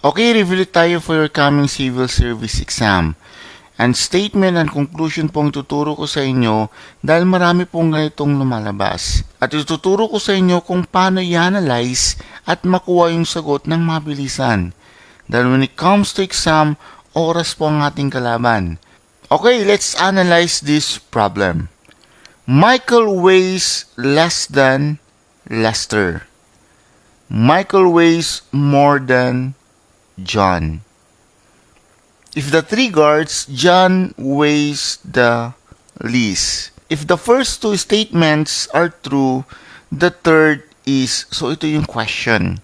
Okay, review tayo for your coming civil service exam. And statement and conclusion pong tuturo ko sa inyo dahil marami pong ganitong lumalabas. At ituturo ko sa inyo kung paano i-analyze at makuha yung sagot ng mabilisan. Dahil when it comes to exam, oras po ang ating kalaban. Okay, let's analyze this problem. Michael weighs less than Lester. Michael weighs more than John. If the three guards, John weighs the least. If the first two statements are true, the third is, so ito yung question.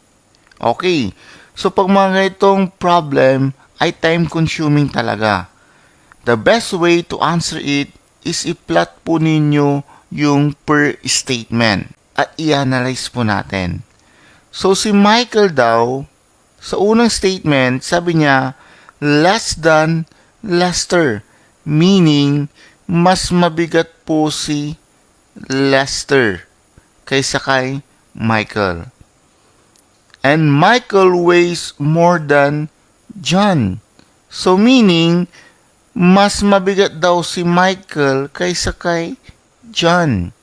Okay, so pag mga itong problem ay time-consuming talaga. The best way to answer it is i-plot po ninyo yung per statement at i-analyze po natin. So si Michael daw, sa unang statement, sabi niya, less than Lester. Meaning, mas mabigat po si Lester kaysa kay Michael. And Michael weighs more than John. So meaning, mas mabigat daw si Michael kaysa kay John.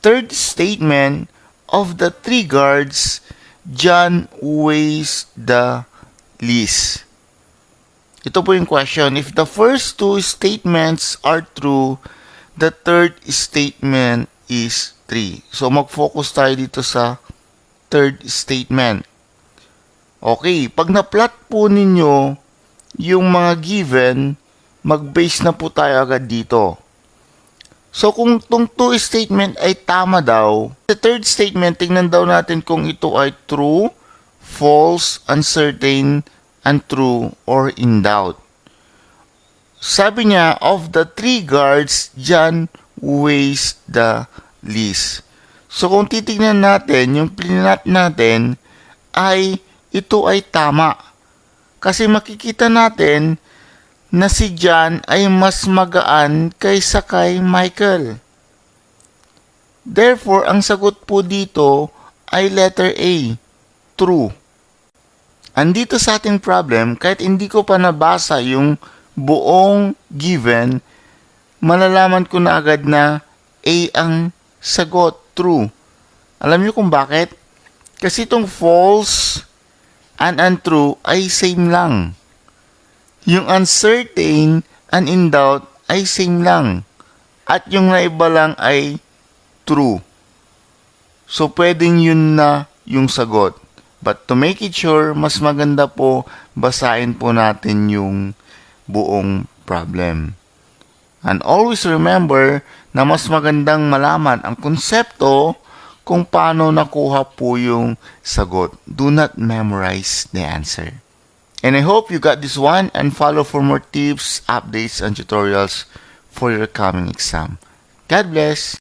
Third statement, of the three guards, John weighs the least. Ito po yung question. If the first two statements are true, the third statement is 3. So, mag-focus tayo dito sa third statement. Okay, pag na-plot po ninyo yung mga given, mag-base na po tayo agad dito. So, kung itong two statement ay tama daw, the third statement, tingnan daw natin kung ito ay true, false, uncertain, untrue, or in doubt. Sabi niya, of the three guards, John weighs the least. So, kung titignan natin, yung plinat natin, ay ito ay tama. Kasi makikita natin na si John ay mas magaan kaysa kay Michael. Therefore, ang sagot po dito ay letter A, true. Andito sa ating problem, kahit hindi ko pa nabasa yung buong given, malalaman ko na agad na A ang sagot, true. Alam niyo kung bakit? Kasi itong false and untrue ay same lang. Yung uncertain and in doubt ay same lang. At yung naiba lang ay true. So, pwedeng yun na yung sagot. But to make it sure, mas maganda po basahin po natin yung buong problem. And always remember na mas magandang malaman ang konsepto kung paano nakuha po yung sagot. Do not memorize the answer. And I hope you got this one and follow for more tips, updates, and tutorials for your coming exam. God bless!